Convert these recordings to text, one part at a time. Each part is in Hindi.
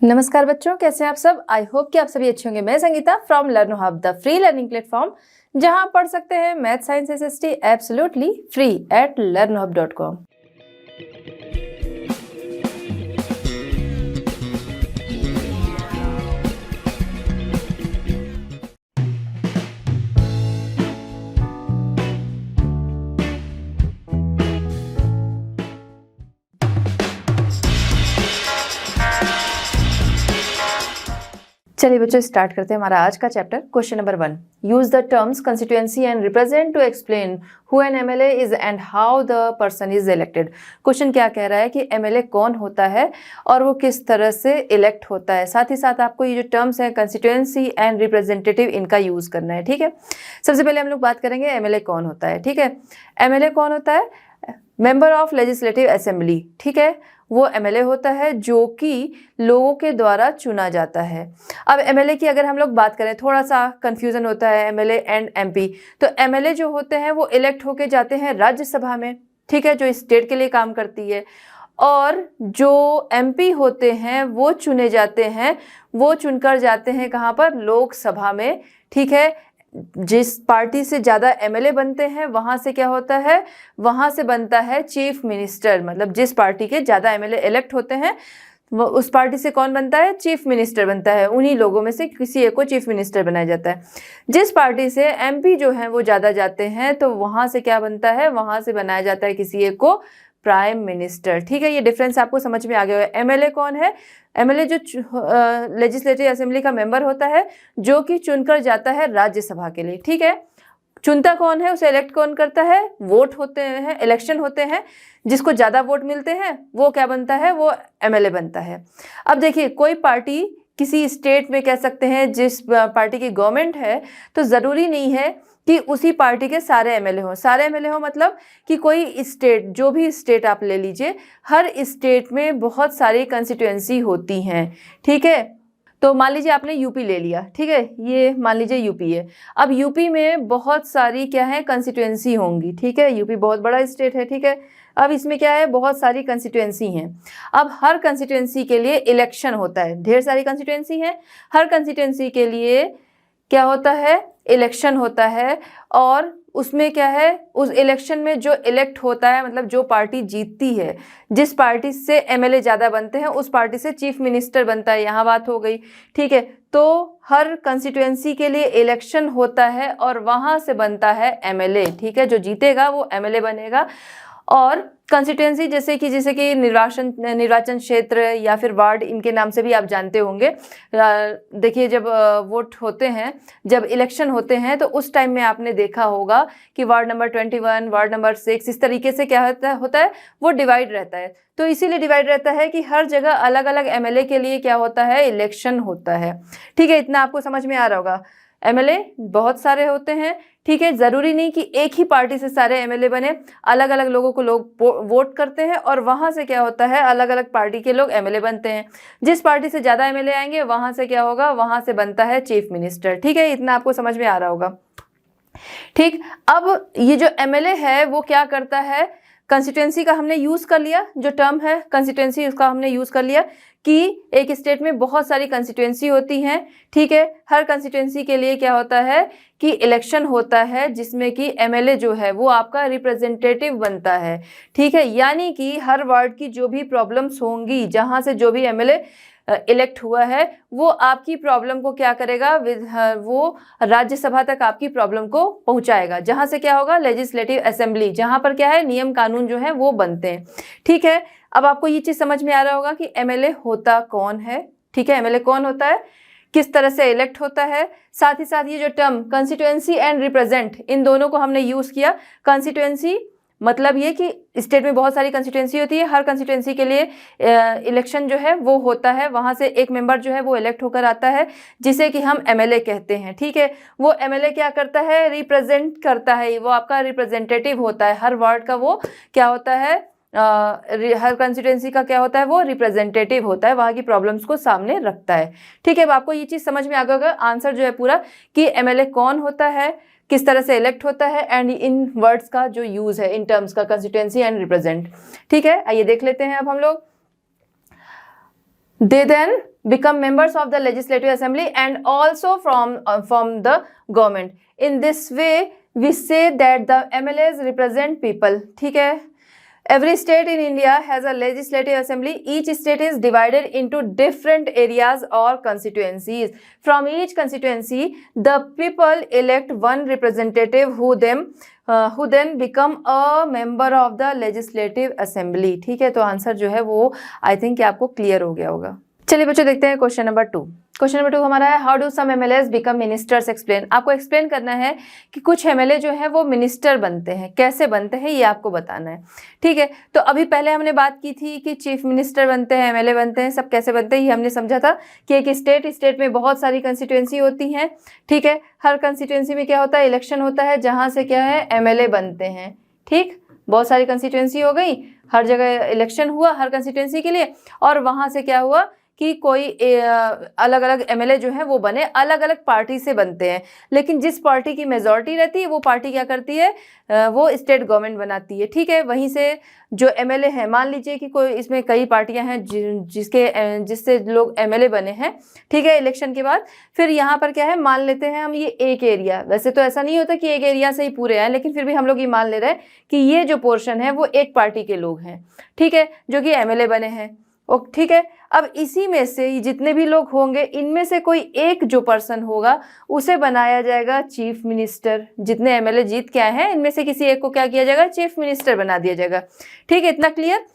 नमस्कार बच्चों, कैसे हैं आप सब। आई होप कि आप सभी अच्छे होंगे। मैं Sangeeta from Learno Hub, the free learning platform, जहां आप पढ़ सकते हैं math science SST absolutely free at learnohub.com। चलिए बच्चों, स्टार्ट करते हैं हमारा आज का chapter. Question number 1, use the terms constituency and represent to explain who an MLA is and how the person is elected. Question क्या कह रहा है कि एमएलए कौन होता है और वो किस तरह से इलेक्ट होता है। साथ ही साथ आपको ये जो टर्म्स हैं कंस्टिट्यूएंसी एंड रिप्रेजेंटेटिव, इनका यूज करना है। ठीक है, सबसे पहले हम लोग बात करेंगे एमएलए कौन होता है। ठीक है, एमएलए कौन होता है? Member of legislative assembly. ठीक है, वो एमएलए होता है जो कि लोगों के द्वारा चुना जाता है। अब एमएलए की अगर हम लोग बात करें, थोड़ा सा कंफ्यूजन होता है एमएलए एंड एमपी। तो एमएलए जो होते हैं वो इलेक्ट होके जाते हैं राज्यसभा में, ठीक है, जो स्टेट के लिए काम करती है। और जो एमपी होते हैं वो चुने जाते हैं, वो चुनकर जाते हैं कहाँ पर? लोकसभा में। ठीक है, जिस पार्टी से ज़्यादा एमएलए बनते हैं वहाँ से क्या होता है? वहाँ से बनता है चीफ मिनिस्टर। मतलब जिस पार्टी के ज़्यादा एमएलए इलेक्ट होते हैं वो उस पार्टी से कौन बनता है? चीफ मिनिस्टर बनता है। उन्हीं लोगों में से किसी एक को चीफ मिनिस्टर बनाया जाता है। जिस पार्टी से एमपी जो हैं वो ज़्यादा जाते हैं तो वहाँ से क्या बनता है? वहाँ से बनाया जाता है किसी एक को प्राइम मिनिस्टर। ठीक है, ये डिफरेंस आपको समझ में आ गया है। एमएलए कौन है? एमएलए जो लेजिस्लेटिव असेंबली का मेंबर होता है जो कि चुनकर जाता है राज्यसभा के लिए। ठीक है, चुनता कौन है, उसे इलेक्ट कौन करता है? वोट होते हैं, इलेक्शन होते हैं। जिसको ज़्यादा वोट मिलते हैं वो क्या बनता है? वो एमएलए बनता है। अब देखिए, कोई पार्टी किसी स्टेट में, कह सकते हैं जिस पार्टी की गवर्नमेंट है, तो ज़रूरी नहीं है कि उसी पार्टी के सारे एमएलए हों। सारे एमएलए हों मतलब कि कोई स्टेट, जो भी स्टेट आप ले लीजिए, हर स्टेट में बहुत सारी कंस्टिट्यूएंसी होती हैं। ठीक है, तो मान लीजिए आपने यूपी ले लिया। ठीक है, ये मान लीजिए यूपी है। अब यूपी में बहुत सारी क्या है? कंस्टिट्यूएंसी होंगी। ठीक है, यूपी बहुत बड़ा स्टेट है। ठीक है, अब इसमें क्या है? बहुत सारी कंस्टिट्यूएंसी हैं। अब हर कंस्टिट्यूएंसी के लिए इलेक्शन होता है। ढेर सारी कंस्टिट्यूएंसी हैं, हर कंस्टिट्यूएंसी के लिए क्या होता है? इलेक्शन होता है। और उसमें क्या है? उस इलेक्शन में जो इलेक्ट होता है, मतलब जो पार्टी जीतती है, जिस पार्टी से एमएलए ज़्यादा बनते हैं उस पार्टी से चीफ मिनिस्टर बनता है। यहाँ बात हो गई। ठीक है, तो हर कंस्टिट्यूएंसी के लिए इलेक्शन होता है और वहाँ से बनता है एमएलए। ठीक है, जो जीतेगा वो एमएलए बनेगा। और कंस्टिट्यूएंसी जैसे कि निर्वाचन क्षेत्र या फिर वार्ड, इनके नाम से भी आप जानते होंगे। देखिए, जब वोट होते हैं, जब इलेक्शन होते हैं, तो उस टाइम में आपने देखा होगा कि वार्ड नंबर 21, वार्ड नंबर 6, इस तरीके से क्या होता है? वो डिवाइड रहता है। तो इसीलिए डिवाइड रहता है कि हर जगह अलग अलग एमएलए के लिए क्या होता है? इलेक्शन होता है। ठीक है, इतना आपको समझ में आ रहा होगा। एमएलए बहुत सारे होते हैं। ठीक है, ज़रूरी नहीं कि एक ही पार्टी से सारे एमएलए बने। अलग अलग लोगों को लोग वोट करते हैं और वहाँ से क्या होता है? अलग अलग पार्टी के लोग एमएलए बनते हैं। जिस पार्टी से ज़्यादा एमएलए आएंगे वहाँ से क्या होगा? वहाँ से बनता है चीफ मिनिस्टर। ठीक है, इतना आपको समझ में आ रहा होगा। ठीक, अब ये जो एमएलए है वो क्या करता है? कंस्टिट्यूएंसी का हमने यूज़ कर लिया, जो टर्म है कंस्टिट्यूएंसी उसका हमने यूज़ कर लिया कि एक स्टेट में बहुत सारी कंस्टिट्यूएंसी होती हैं। ठीक है, हर कंस्टिट्यूएंसी के लिए क्या होता है कि इलेक्शन होता है, जिसमें कि एमएलए जो है वो आपका रिप्रेजेंटेटिव बनता है। ठीक है, यानी कि हर वार्ड की जो भी प्रॉब्लम्स होंगी, जहाँ से जो भी एमएलए इलेक्ट हुआ है, वो आपकी प्रॉब्लम को क्या करेगा? वो राज्यसभा तक आपकी प्रॉब्लम को पहुंचाएगा, जहां से क्या होगा? लेजिस्लेटिव असेंबली, जहां पर क्या है? नियम कानून जो है वो बनते हैं। ठीक है, अब आपको ये चीज़ समझ में आ रहा होगा कि एमएलए होता कौन है। ठीक है, एमएलए कौन होता है, किस तरह से इलेक्ट होता है। साथ ही साथ ये जो टर्म कंस्टिट्यूएंसी एंड रिप्रेजेंट, इन दोनों को हमने यूज़ किया। कंस्टिट्यूएंसी मतलब ये कि स्टेट में बहुत सारी कंस्टिट्यूएंसी होती है, हर कंस्टिट्यूएंसी के लिए इलेक्शन जो है वो होता है, वहाँ से एक मेंबर जो है वो इलेक्ट होकर आता है, जिसे कि हम एमएलए कहते हैं। ठीक है, वो एमएलए क्या करता है? रिप्रेजेंट करता है, वो आपका रिप्रेजेंटेटिव होता है। हर वार्ड का वो क्या होता है? हर कंस्टिट्यूएंसी का क्या होता है? वो रिप्रेजेंटेटिव होता है, वहाँ की प्रॉब्लम्स को सामने रखता है। ठीक है, अब आपको ये चीज़ समझ में आ गया होगा। आंसर जो है पूरा कि एमएलए कौन होता है, किस तरह से इलेक्ट होता है, एंड इन वर्ड्स का जो यूज़ है, इन टर्म्स का, कंस्टिट्यूएंसी एंड रिप्रेजेंट। ठीक है, आइए देख लेते हैं अब हम लोग। They then become members of the legislative assembly and also from the government. In this way we say that the MLAs represent people. ठीक है. Every state in India has a legislative assembly. Each state is divided into different areas or constituencies. From each constituency, the people elect one representative who then become a member of the legislative assembly. ठीक है, तो आंसर जो है वो आई थिंक कि आपको क्लियर हो गया होगा. चलिए बच्चों देखते हैं क्वेश्चन नंबर 2. क्वेश्चन नंबर 2 हमारा है how do some MLAs become ministers. Explain. आपको एक्सप्लेन करना है कि कुछ एमएलए जो है वो मिनिस्टर बनते हैं, कैसे बनते हैं ये आपको बताना है. ठीक है, तो अभी पहले हमने बात की थी कि चीफ मिनिस्टर बनते हैं, एमएलए बनते हैं, सब कैसे बनते हैं ये हमने समझा था कि एक स्टेट में बहुत सारी कंस्टिट्यूएंसी होती हैं. ठीक है, हर कंस्टिट्यूएंसी में क्या होता है, इलेक्शन होता है जहाँ से क्या है एमएलए बनते हैं. ठीक, बहुत सारी कंस्टिट्यूएंसी हो गई, हर जगह इलेक्शन हुआ हर कंस्टिट्यूएंसी के लिए, और वहाँ से क्या हुआ कि कोई अलग अलग एमएलए जो है वो बने, अलग अलग पार्टी से बनते हैं. लेकिन जिस पार्टी की मेजॉरिटी रहती है वो पार्टी क्या करती है, वो स्टेट गवर्नमेंट बनाती है. ठीक है, वहीं से जो एमएलए हैं, मान लीजिए कि कोई इसमें कई पार्टियां हैं जिससे लोग एमएलए बने हैं. ठीक है, इलेक्शन के बाद फिर यहाँ पर क्या है, मान लेते हैं हम ये एक एरिया, वैसे तो ऐसा नहीं होता कि एक एरिया से ही पूरे आए, लेकिन फिर भी हम लोग ये मान ले रहे हैं कि ये जो पोर्शन है वो एक पार्टी के लोग हैं. ठीक है, जो कि एमएलए बने हैं. ओके, ठीक है. अब इसी में से जितने भी लोग होंगे इनमें से कोई एक जो पर्सन होगा उसे बनाया जाएगा चीफ मिनिस्टर. जितने एमएलए जीत के आए हैं इनमें से किसी एक को क्या किया जाएगा, चीफ मिनिस्टर बना दिया जाएगा. ठीक है, इतना क्लियर.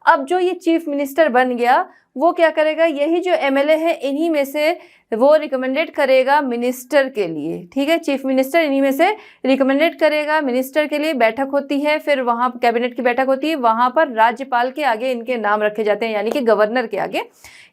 अब जो ये चीफ मिनिस्टर बन गया वो क्या करेगा, यही जो एमएलए है इन्हीं में से वो रिकमेंडेड करेगा मिनिस्टर के लिए. ठीक है, चीफ मिनिस्टर इन्हीं में से रिकमेंडेड करेगा मिनिस्टर के लिए. बैठक होती है, फिर वहाँ कैबिनेट की बैठक होती है, वहाँ पर राज्यपाल के आगे इनके नाम रखे जाते हैं, यानी कि गवर्नर के आगे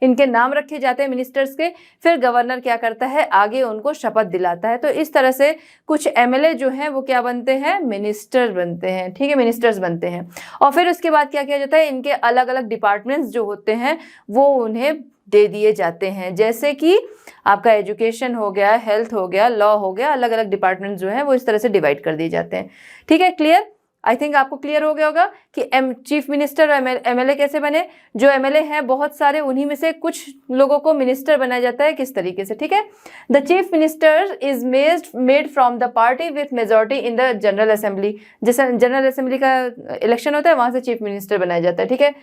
इनके नाम रखे जाते हैं मिनिस्टर्स के. फिर गवर्नर क्या करता है, आगे उनको शपथ दिलाता है. तो इस तरह से कुछ एमएलए जो हैं वो क्या बनते हैं, मिनिस्टर बनते हैं. ठीक है, मिनिस्टर्स बनते हैं. और फिर उसके बाद क्या किया जाता है, इनके अलग अलग डिपार्टमेंट्स जो होते हैं वो उन्हें दे दिए जाते हैं. जैसे कि आपका एजुकेशन हो गया, हेल्थ हो गया, लॉ हो गया, अलग अलग डिपार्टमेंट जो है वो इस तरह से डिवाइड कर दिए जाते हैं. ठीक है, क्लियर. आई थिंक आपको क्लियर हो गया होगा कि चीफ मिनिस्टर और एमएलए कैसे बने. जो एमएलए हैं बहुत सारे, उन्हीं में से कुछ लोगों को मिनिस्टर बनाया जाता है, किस तरीके से. ठीक है, the chief minister is made from the party with majority in the general assembly. जैसे जनरल असेंबली का इलेक्शन होता है वहां से चीफ मिनिस्टर बनाया जाता है. ठीक है,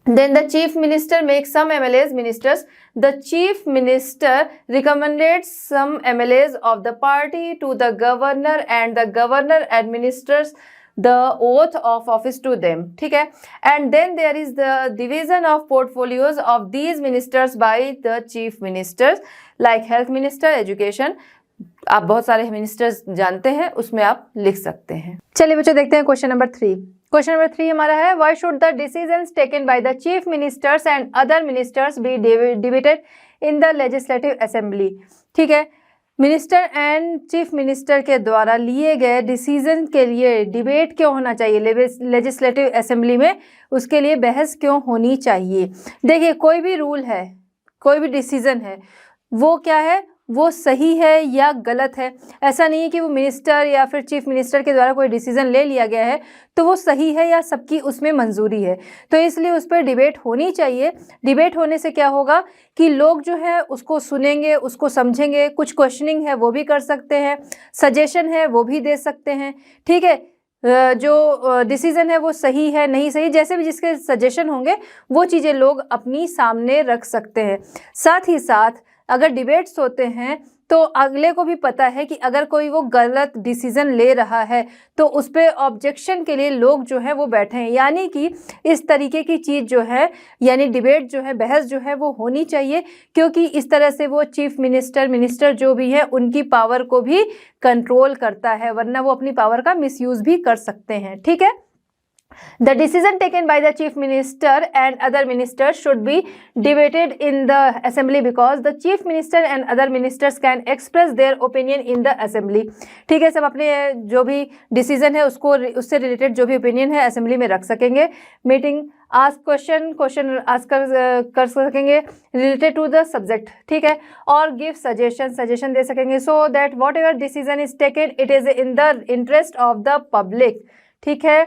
then the chief minister makes some MLAs ministers. The chief minister recommends some MLAs of the party to the governor and the governor administers the oath of office to them. ठीक है, and then there is the division of portfolios of these ministers by the chief ministers like health minister, education. आप बहुत सारे मिनिस्टर्स जानते हैं, उसमें आप लिख सकते हैं. चलिए बच्चों देखते हैं क्वेश्चन नंबर 3. क्वेश्चन नंबर 3 हमारा है why should the decisions taken by the chief ministers and other ministers be debated in the legislative assembly. ठीक है, मिनिस्टर एंड चीफ मिनिस्टर के द्वारा लिए गए डिसीजन के लिए डिबेट क्यों होना चाहिए लेजिस्लेटिव असेंबली में, उसके लिए बहस क्यों होनी चाहिए. देखिए, कोई भी रूल है, कोई भी डिसीजन है, वो क्या है, वो सही है या गलत है. ऐसा नहीं है कि वो मिनिस्टर या फिर चीफ मिनिस्टर के द्वारा कोई डिसीजन ले लिया गया है तो वो सही है या सबकी उसमें मंजूरी है. तो इसलिए उस पर डिबेट होनी चाहिए. डिबेट होने से क्या होगा कि लोग जो है उसको सुनेंगे, उसको समझेंगे, कुछ क्वेश्चनिंग है वो भी कर सकते हैं, सजेशन है वो भी दे सकते हैं. ठीक है, जो डिसीजन है वो सही है नहीं सही, जैसे भी जिसके सजेशन होंगे वो चीज़ें लोग अपनी सामने रख सकते हैं. साथ ही साथ अगर डिबेट्स होते हैं तो अगले को भी पता है कि अगर कोई वो गलत डिसीजन ले रहा है तो उस पर ऑब्जेक्शन के लिए लोग जो है वो बैठे हैं. यानी कि इस तरीके की चीज़ जो है, यानी डिबेट जो है, बहस जो है वो होनी चाहिए, क्योंकि इस तरह से वो चीफ मिनिस्टर जो भी है उनकी पावर को भी कंट्रोल करता है, वरना वो अपनी पावर का मिसयूज़ भी कर सकते हैं. ठीक है, the decision taken by the chief minister and other ministers should be debated in the assembly because the chief minister and other ministers can express their opinion in the assembly. ठीक है, सब अपने जो भी डिसीजन है उसको, उससे रिलेटेड जो भी ओपिनियन है असेंबली में रख सकेंगे. मीटिंग आस्क क्वेश्चन आस्क कर सकेंगे रिलेटेड टू द सब्जेक्ट. ठीक है, और गिव सजेशन दे सकेंगे so that what ever decision is taken it is in the interest of the public. ठीक है,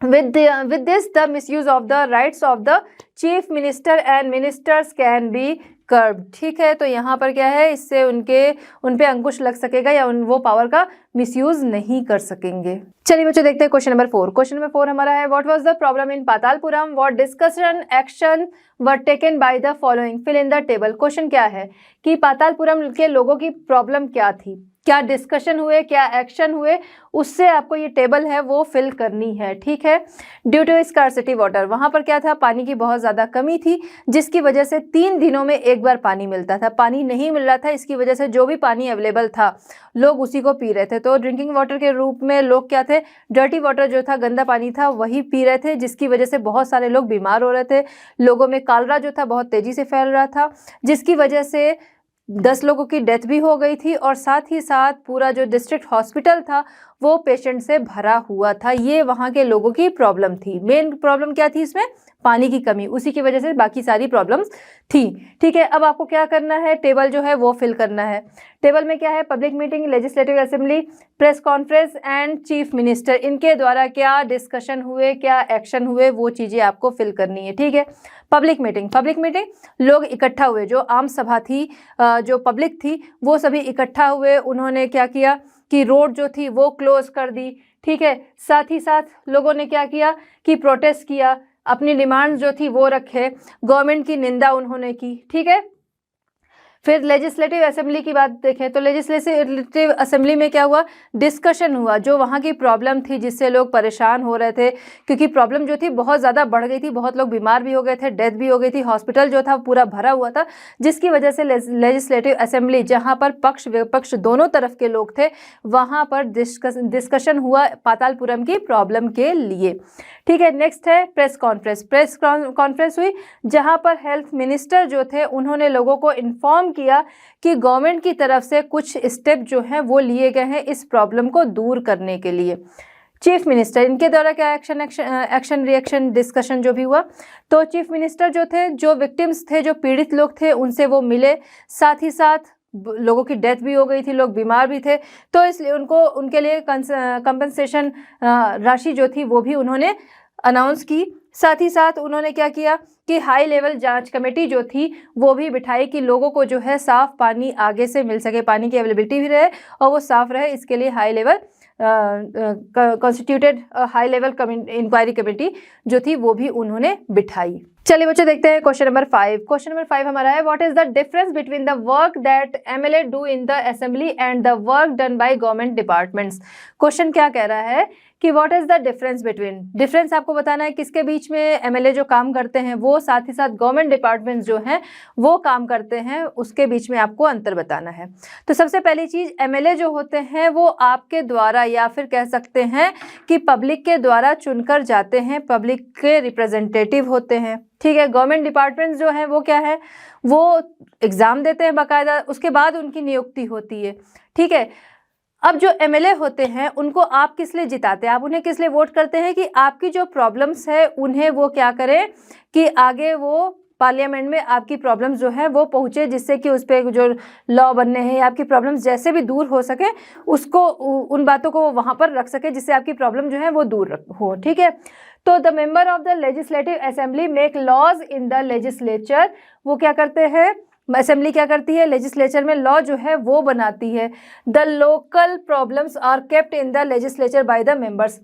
with this the misuse of the rights of the chief minister and ministers can be curbed। ठीक है, तो यहाँ पर क्या है, इससे उन पे अंकुश लग सकेगा या वो पावर का मिसयूज नहीं कर सकेंगे। चलिए बच्चों देखते हैं क्वेश्चन नंबर 4। क्वेश्चन नंबर 4 हमारा है what was the problem in Patalpuram, what discussion action were taken by the following, fill in the table. Question क्या है कि पातालपुरम के लोगों की प्रॉब्लम क्या थी, क्या डिस्कशन हुए, क्या एक्शन हुए, उससे आपको ये टेबल है वो फिल करनी है। ठीक है, ड्यू टू स्कार्सिटी वाटर, वहाँ पर क्या था, पानी की बहुत ज़्यादा कमी थी जिसकी वजह से 3 दिनों में एक बार पानी मिलता था, पानी नहीं मिल रहा था, इसकी वजह से जो भी पानी अवेलेबल था लोग उसी को पी रहे थे। तो ड्रिंकिंग वाटर के रूप में लोग क्या थे, डर्टी वाटर जो था, गंदा पानी था, वही पी रहे थे, जिसकी वजह से बहुत सारे लोग बीमार हो रहे थे। लोगों में कालरा जो था बहुत तेज़ी से फैल रहा था, जिसकी वजह से 10 लोगों की डेथ भी हो गई थी और साथ ही साथ पूरा जो डिस्ट्रिक्ट हॉस्पिटल था वो पेशेंट से भरा हुआ था। ये वहाँ के लोगों की प्रॉब्लम थी। मेन प्रॉब्लम क्या थी इसमें, पानी की कमी, उसी की वजह से बाकी सारी प्रॉब्लम्स थी। ठीक है, अब आपको क्या करना है, टेबल जो है वो फिल करना है। टेबल में क्या है, public meeting, legislative assembly, press conference and chief minister, इनके द्वारा क्या डिस्कशन हुए, क्या एक्शन हुए, वो चीज़ें आपको फिल करनी है। ठीक है, पब्लिक मीटिंग लोग इकट्ठा हुए, जो आम सभा थी, जो पब्लिक थी वो सभी इकट्ठा हुए, उन्होंने क्या किया कि रोड जो थी वो क्लोज कर दी। ठीक है, साथ ही साथ लोगों ने क्या किया कि प्रोटेस्ट किया, अपनी डिमांड जो थी वो रखे, गवर्नमेंट की निंदा उन्होंने की। ठीक है, फिर लेजिस्लेटिव असेंबली की बात देखें तो लेजिस्लेटिव असेंबली में क्या हुआ, डिस्कशन हुआ, जो वहाँ की प्रॉब्लम थी जिससे लोग परेशान हो रहे थे, क्योंकि प्रॉब्लम जो थी बहुत ज़्यादा बढ़ गई थी, बहुत लोग बीमार भी हो गए थे, डेथ भी हो गई थी, हॉस्पिटल जो था पूरा भरा हुआ था, जिसकी वजह से लेजिस्लेटिव असेंबली, जहाँ पर पक्ष विपक्ष दोनों तरफ के लोग थे, वहाँ पर डिस्कशन हुआ पातालपुरम की प्रॉब्लम के लिए। ठीक है, नेक्स्ट है प्रेस कॉन्फ्रेंस हुई, जहाँ पर हेल्थ मिनिस्टर जो थे उन्होंने लोगों को इन्फॉर्म किया कि गवर्नमेंट की तरफ से कुछ स्टेप जो हैं वो लिए गए हैं इस प्रॉब्लम को दूर करने के लिए। चीफ मिनिस्टर, इनके द्वारा क्या एक्शन रिएक्शन डिस्कशन जो भी हुआ, तो चीफ मिनिस्टर जो थे, जो विक्टिम्स थे, जो पीड़ित लोग थे, उनसे वो मिले, साथ ही साथ लोगों की डेथ भी हो गई थी, लोग बीमार भी थे, तो इसलिए उनके लिए कंपनसेशन राशि जो थी वो भी उन्होंने अनाउंस की। साथ ही साथ उन्होंने क्या किया कि हाई लेवल जांच कमेटी जो थी वो भी बिठाई कि लोगों को जो है साफ़ पानी आगे से मिल सके, पानी की अवेलेबिलिटी भी रहे और वो साफ़ रहे, इसके लिए high level constituted high level inquiry committee जो थी वो भी उन्होंने बिठाई। चलिए बच्चों देखते हैं क्वेश्चन नंबर 5। क्वेश्चन नंबर 5 हमारा है what is the difference between the work that MLA do in the assembly and the work done by government departments. Question क्या कह रहा है कि what is the difference between, difference आपको बताना है किसके बीच में, एमएलए जो काम करते हैं वो, साथ ही साथ गवर्नमेंट डिपार्टमेंट्स जो हैं वो काम करते हैं, उसके बीच में आपको अंतर बताना है। तो सबसे पहली चीज़, एमएलए जो होते हैं वो आपके द्वारा या फिर कह सकते हैं कि पब्लिक के द्वारा चुनकर जाते हैं, पब्लिक के रिप्रेजेंटेटिव होते हैं। ठीक है, गवर्नमेंट डिपार्टमेंट्स जो हैं वो क्या है, वो एग्ज़ाम देते हैं बाकायदा, उसके बाद उनकी नियुक्ति होती है। ठीक है, अब जो एमएलए होते हैं उनको आप किस लिए जिताते हैं, आप उन्हें किस लिए वोट करते हैं कि आपकी जो प्रॉब्लम्स है उन्हें वो क्या करें कि आगे वो पार्लियामेंट में आपकी प्रॉब्लम्स जो है वो पहुँचे, जिससे कि उस पर जो लॉ बनने हैं, आपकी प्रॉब्लम्स जैसे भी दूर हो सके उसको, उन बातों को वहाँ पर रख सके जिससे आपकी प्रॉब्लम जो है वो दूर हो। ठीक है, तो the member of the legislative assembly make laws in the legislature, वो क्या करते हैं, असेंबली क्या करती है, लेजिस्लेचर में लॉ जो है वो बनाती है। The local problems are kept in the legislature by the members,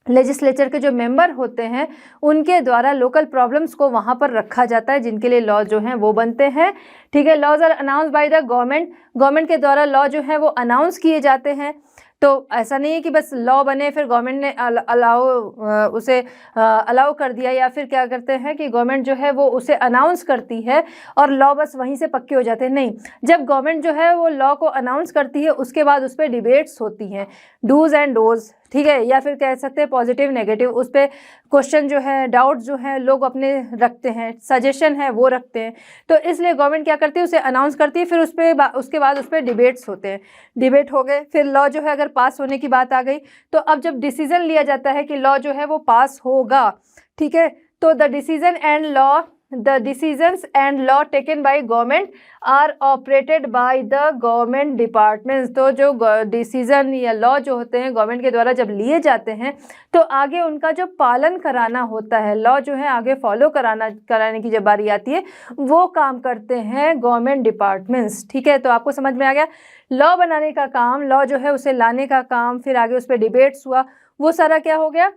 legislature के जो मेंबर होते हैं उनके द्वारा लोकल प्रॉब्लम्स को वहाँ पर रखा जाता है, जिनके लिए लॉ जो हैं वो बनते हैं। ठीक है, laws are announce by the government, government के द्वारा लॉ जो है वो अनाउंस किए जाते हैं। तो ऐसा नहीं है कि बस लॉ बने फिर गवर्नमेंट ने उसे अलाउ कर दिया, या फिर क्या करते हैं कि गवर्नमेंट जो है वो उसे अनाउंस करती है और लॉ बस वहीं से पक्के हो जाते हैं। नहीं, जब गवर्नमेंट जो है वो लॉ को अनाउंस करती है उसके बाद उस पर डिबेट्स होती हैं, डूज एंड डोज। ठीक है, या फिर कह सकते हैं पॉजिटिव नेगेटिव, उस पर क्वेश्चन जो है, डाउट जो है लोग अपने रखते हैं, सजेशन है वो रखते हैं। तो इसलिए गवर्नमेंट क्या करती है, उसे अनाउंस करती है, फिर उसके बाद उस पर डिबेट्स होते हैं, डिबेट हो गए, फिर लॉ जो है अगर पास होने की बात आ गई तो अब जब डिसीजन लिया जाता है कि लॉ जो है वो पास होगा, ठीक है, तो the decision and law the decisions and law taken by government are operated by the government departments. तो जो डिसीजन या लॉ जो होते हैं गवर्नमेंट के द्वारा जब लिए जाते हैं तो आगे उनका जो पालन कराना होता है, लॉ जो है आगे फॉलो कराने की जब बारी आती है वो काम करते हैं गवर्नमेंट डिपार्टमेंट्स। ठीक है, तो आपको समझ में आ गया। लॉ बनाने का काम, लॉ जो है उसे लाने का काम, फिर आगे उस पर डिबेट्स हुआ, वो सारा क्या हो गया,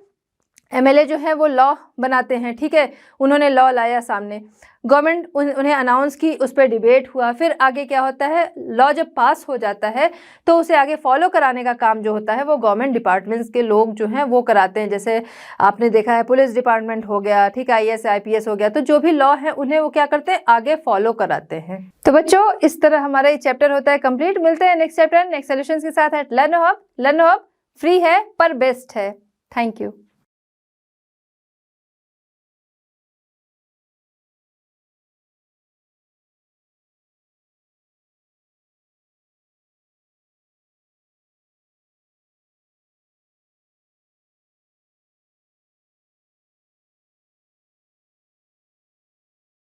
एमएलए जो है वो लॉ बनाते हैं। ठीक है, उन्होंने लॉ लाया सामने, गवर्नमेंट उन्हें अनाउंस की, उस पर डिबेट हुआ, फिर आगे क्या होता है, लॉ जब पास हो जाता है तो उसे आगे फॉलो कराने का काम जो होता है वो गवर्नमेंट डिपार्टमेंट्स के लोग जो हैं वो कराते हैं। जैसे आपने देखा है पुलिस डिपार्टमेंट हो गया, ठीक है, आईएएस आईपीएस हो गया, तो जो भी लॉ है उन्हें वो क्या करते हैं, आगे फॉलो कराते हैं। तो बच्चों इस तरह हमारा ये चैप्टर होता है कंप्लीट। मिलते हैं नेक्स्ट चैप्टर नेक्स्ट सॉल्यूशंस के साथ। लर्न हब फ्री है पर बेस्ट है। Thank you.